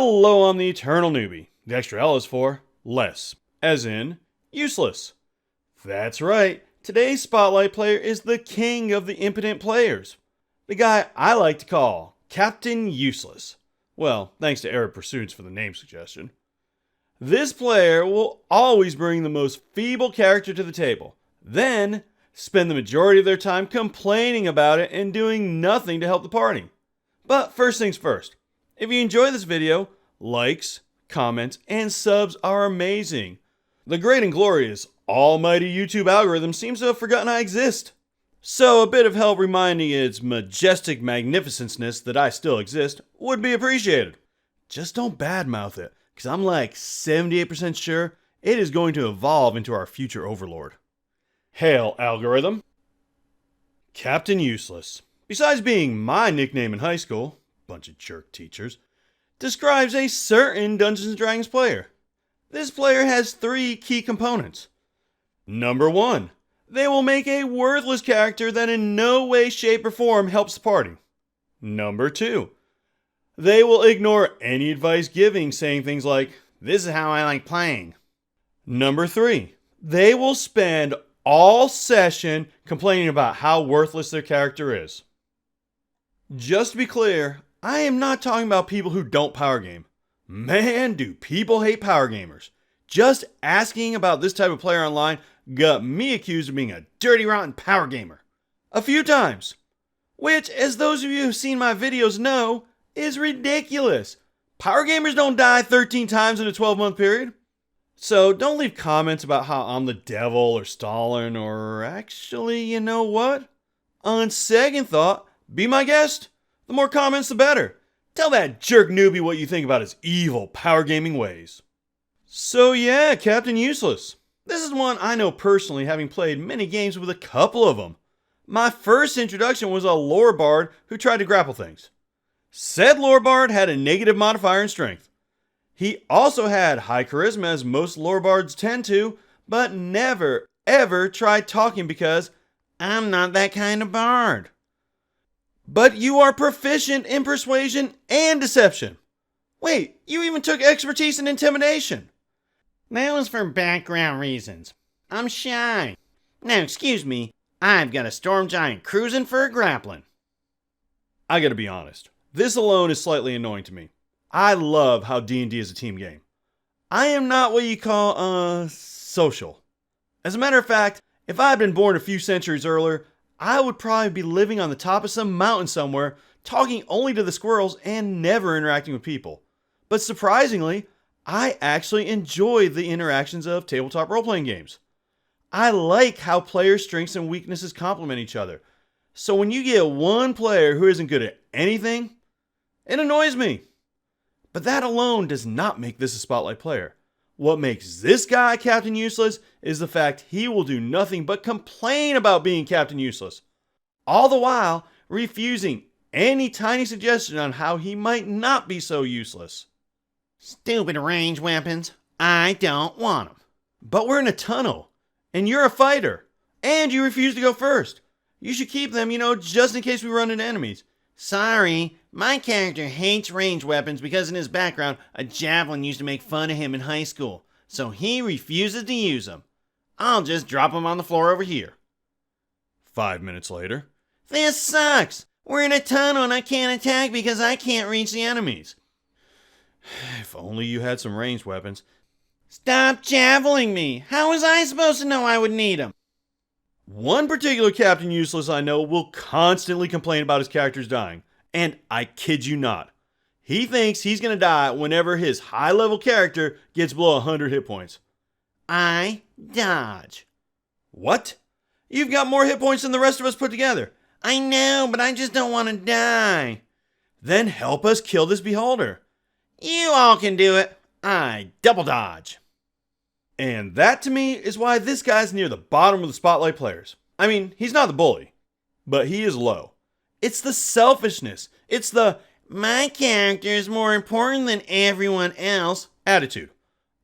Hello, I'm the Eternal Newbie. The extra L is for less, as in useless. That's right, today's Spotlight player is the king of the impotent players. The guy I like to call Captain Useless. Well, thanks to Arab Pursuits for the name suggestion. This player will always bring the most feeble character to the table, then spend the majority of their time complaining about it and doing nothing to help the party. But first things first, if you enjoy this video, likes, comments, and subs are amazing. The great and glorious almighty YouTube algorithm seems to have forgotten I exist. So a bit of help reminding its majestic magnificenceness that I still exist would be appreciated. Just don't badmouth it, because I'm like 78% sure it is going to evolve into our future overlord. Hail, algorithm. Captain Useless, besides being my nickname in high school, bunch of jerk teachers, describes a certain Dungeons & Dragons player. This player has 3 key components. Number 1, they will make a worthless character that in no way, shape, or form helps the party. Number 2, they will ignore any advice giving, saying things like, "This is how I like playing." Number 3, they will spend all session complaining about how worthless their character is. Just to be clear, I am not talking about people who don't power game. Man, do people hate power gamers. Just asking about this type of player online got me accused of being a dirty, rotten power gamer. A few times. Which, as those of you who've seen my videos know, is ridiculous. Power gamers don't die 13 times in a 12-month period. So don't leave comments about how I'm the devil or Stalin or actually, you know what? On second thought, be my guest. The more comments, the better. Tell that jerk newbie what you think about his evil power gaming ways. So yeah, Captain Useless. This is one I know personally, having played many games with a couple of them. My first introduction was a lore bard who tried to grapple things. Said lore bard had a negative modifier in strength. He also had high charisma, as most lore bards tend to, but never, ever tried talking because I'm not that kind of bard. But you are proficient in persuasion and deception. Wait, you even took expertise in intimidation. That was for background reasons. I'm shy. Now excuse me, I've got a storm giant cruising for a grappling. I gotta be honest, this alone is slightly annoying to me. I love how D&D is a team game. I am not what you call, social. As a matter of fact, if I had been born a few centuries earlier, I would probably be living on the top of some mountain somewhere, talking only to the squirrels and never interacting with people. But surprisingly, I actually enjoy the interactions of tabletop role-playing games. I like how players' strengths and weaknesses complement each other. So when you get one player who isn't good at anything, it annoys me. But that alone does not make this a Spotlight player. What makes this guy Captain Useless is the fact he will do nothing but complain about being Captain Useless, all the while refusing any tiny suggestion on how he might not be so useless. Stupid range weapons. I don't want them. But we're in a tunnel, and you're a fighter, and you refuse to go first. You should keep them, just in case we run into enemies. Sorry, my character hates ranged weapons because in his background, a javelin used to make fun of him in high school, so he refuses to use them. I'll just drop them on the floor over here. 5 minutes later. This sucks! We're in a tunnel and I can't attack because I can't reach the enemies. If only you had some ranged weapons. Stop javeling me! How was I supposed to know I would need them? One particular Captain Useless I know will constantly complain about his characters dying. And I kid you not. He thinks he's going to die whenever his high-level character gets below 100 hit points. I dodge. What? You've got more hit points than the rest of us put together. I know, but I just don't want to die. Then help us kill this beholder. You all can do it. I double dodge. And that to me is why this guy's near the bottom of the Spotlight players. I mean, he's not the bully, but he is low. It's the selfishness. It's the, my character is more important than everyone else attitude.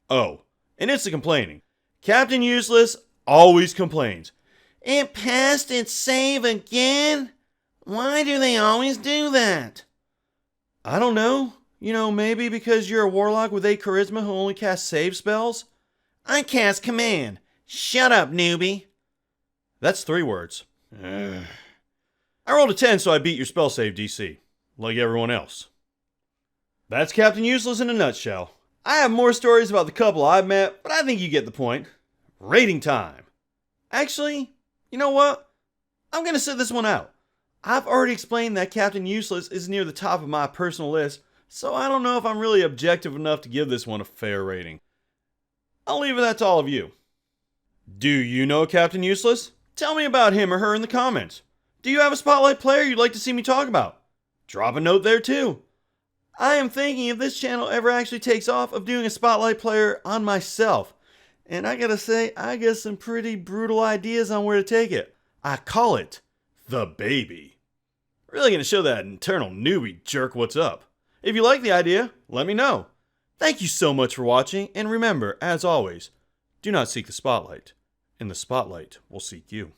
Oh, and it's the complaining. Captain Useless always complains. It passed its save again? Why do they always do that? I don't know. You know, maybe because you're a warlock with 8 charisma who only casts save spells? I cast command. Shut up, newbie. That's 3 words. I rolled a 10, so I beat your spell save DC, like everyone else. That's Captain Useless in a nutshell. I have more stories about the couple I've met, but I think you get the point. Rating time. Actually, you know what? I'm going to sit this one out. I've already explained that Captain Useless is near the top of my personal list, so I don't know if I'm really objective enough to give this one a fair rating. I'll leave that to all of you. Do you know Captain Useless? Tell me about him or her in the comments. Do you have a Spotlight player you'd like to see me talk about? Drop a note there too. I am thinking if this channel ever actually takes off of doing a Spotlight player on myself. And I gotta say, I got some pretty brutal ideas on where to take it. I call it the baby. Really gonna show that Eternall newbie jerk what's up. If you like the idea, let me know. Thank you so much for watching, and remember, as always, do not seek the spotlight, and the spotlight will seek you.